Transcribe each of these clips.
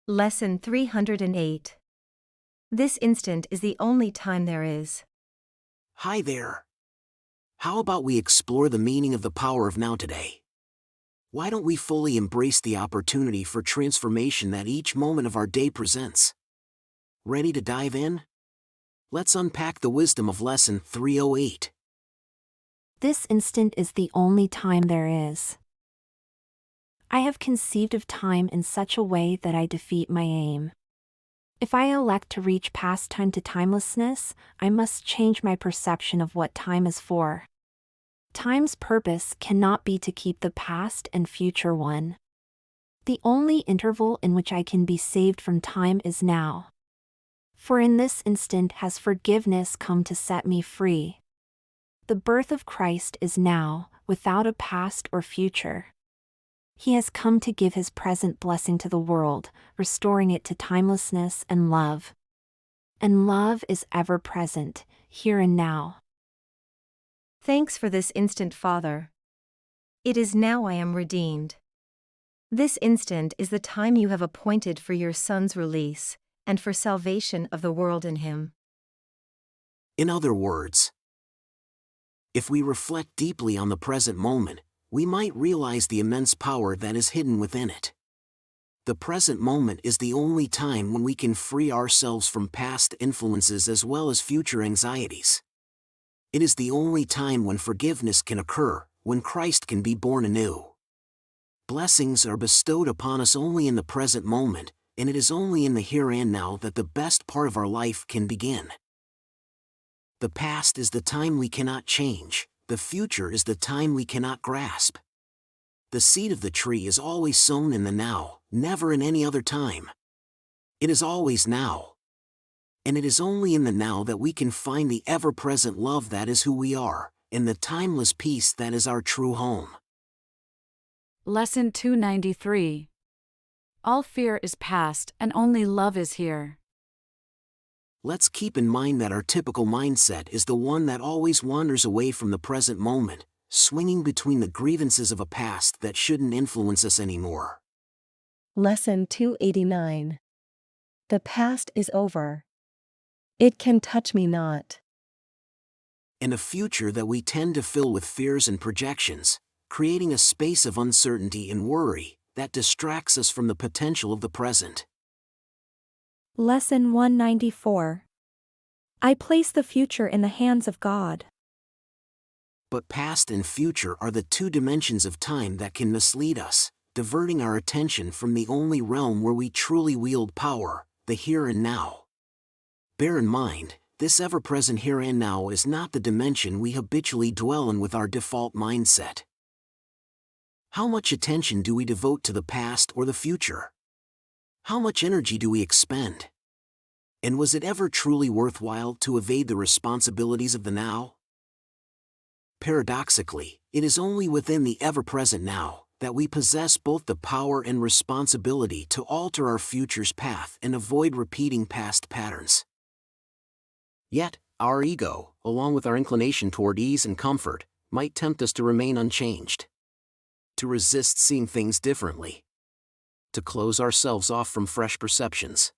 Lesson 308. This instant is the only time there is. Hi there. How about we explore the meaning of the power of now today? Why don't we fully embrace the opportunity for transformation that each moment of our day presents? Ready to dive in? Let's unpack the wisdom of Lesson 308. This instant is the only time there is. I have conceived of time in such a way that I defeat my aim. If I elect to reach past time to timelessness, I must change my perception of what time is for. Time's purpose cannot be to keep the past and future one. The only interval in which I can be saved from time is now. For in this instant has forgiveness come to set me free. The birth of Christ is now, without a past or future. He has come to give his present blessing to the world, restoring it to timelessness and love. And love is ever present, here and now. Thanks for this instant, Father. It is now I am redeemed. This instant is the time you have appointed for your Son's release, and for salvation of the world in him. In other words, if we reflect deeply on the present moment, we might realize the immense power that is hidden within it. The present moment is the only time when we can free ourselves from past influences as well as future anxieties. It is the only time when forgiveness can occur, when Christ can be born anew. Blessings are bestowed upon us only in the present moment, and it is only in the here and now that the best part of our life can begin. The past is the time we cannot change. The future is the time we cannot grasp. The seed of the tree is always sown in the now, never in any other time. It is always now. And it is only in the now that we can find the ever-present love that is who we are, and the timeless peace that is our true home. Lesson 293. All fear is past and only love is here. Let's keep in mind that our typical mindset is the one that always wanders away from the present moment, swinging between the grievances of a past that shouldn't influence us anymore. Lesson 289. The past is over. It can touch me not. And a future that we tend to fill with fears and projections, creating a space of uncertainty and worry that distracts us from the potential of the present. Lesson 194. I place the future in the hands of God. But past and future are the two dimensions of time that can mislead us, diverting our attention from the only realm where we truly wield power, the here and now. Bear in mind, this ever-present here and now is not the dimension we habitually dwell in with our default mindset. How much attention do we devote to the past or the future? How much energy do we expend? And was it ever truly worthwhile to evade the responsibilities of the now? Paradoxically, it is only within the ever-present now that we possess both the power and responsibility to alter our future's path and avoid repeating past patterns. Yet, our ego, along with our inclination toward ease and comfort, might tempt us to remain unchanged, to resist seeing things differently, to close ourselves off from fresh perceptions,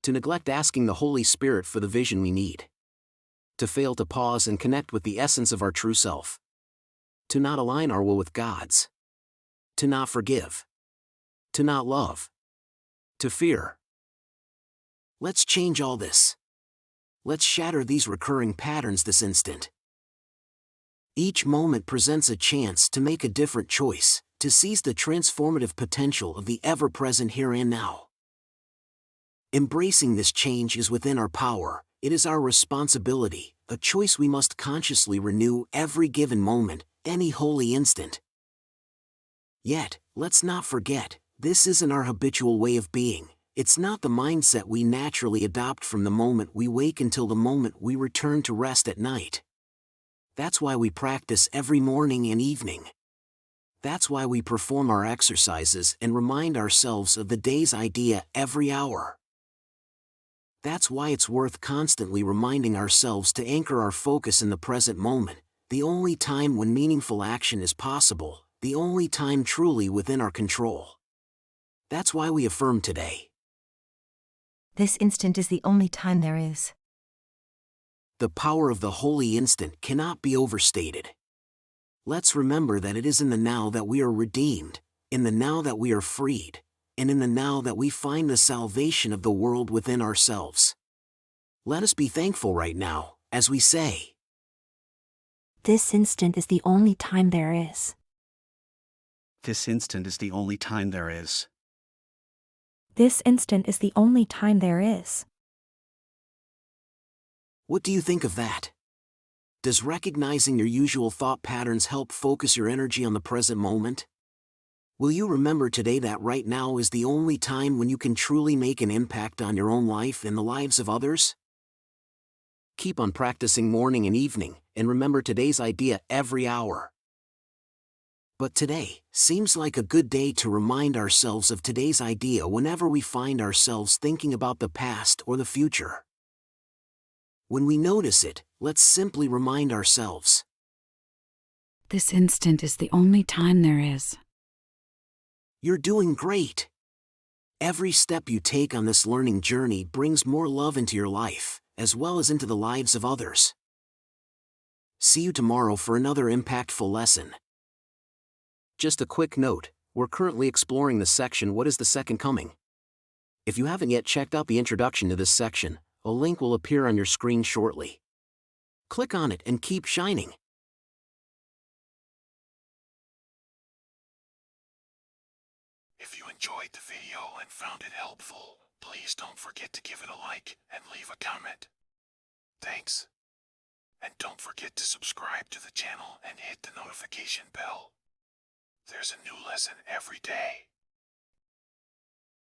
to neglect asking the Holy Spirit for the vision we need, to fail to pause and connect with the essence of our true self, to not align our will with God's, to not forgive, to not love, to fear. Let's change all this. Let's shatter these recurring patterns this instant. Each moment presents a chance to make a different choice, to seize the transformative potential of the ever-present here and now. Embracing this change is within our power. It is our responsibility, a choice we must consciously renew every given moment, any holy instant. Yet, let's not forget, this isn't our habitual way of being. It's not the mindset we naturally adopt from the moment we wake until the moment we return to rest at night. That's why we practice every morning and evening. That's why we perform our exercises and remind ourselves of the day's idea every hour. That's why it's worth constantly reminding ourselves to anchor our focus in the present moment, the only time when meaningful action is possible, the only time truly within our control. That's why we affirm today, This instant is the only time there is. The power of the holy instant cannot be overstated. Let's remember that it is in the now that we are redeemed, in the now that we are freed, and in the now that we find the salvation of the world within ourselves. Let us be thankful right now, as we say, This instant is the only time there is. This instant is the only time there is. This instant is the only time there is. What do you think of that? Does recognizing your usual thought patterns help focus your energy on the present moment? Will you remember today that right now is the only time when you can truly make an impact on your own life and the lives of others? Keep on practicing morning and evening, and remember today's idea every hour. But today seems like a good day to remind ourselves of today's idea whenever we find ourselves thinking about the past or the future. When we notice it, let's simply remind ourselves, This instant is the only time there is. you're doing great. Every step you take on this learning journey brings more love into your life, as well as into the lives of others. See you tomorrow for another impactful lesson. Just a quick note, we're currently exploring the section What is the Second Coming? If you haven't yet checked out the introduction to this section, a link will appear on your screen shortly. Click on it and keep shining. If you enjoyed the video and found it helpful, please don't forget to give it a like and leave a comment. Thanks. And don't forget to subscribe to the channel and hit the notification bell. There's a new lesson every day.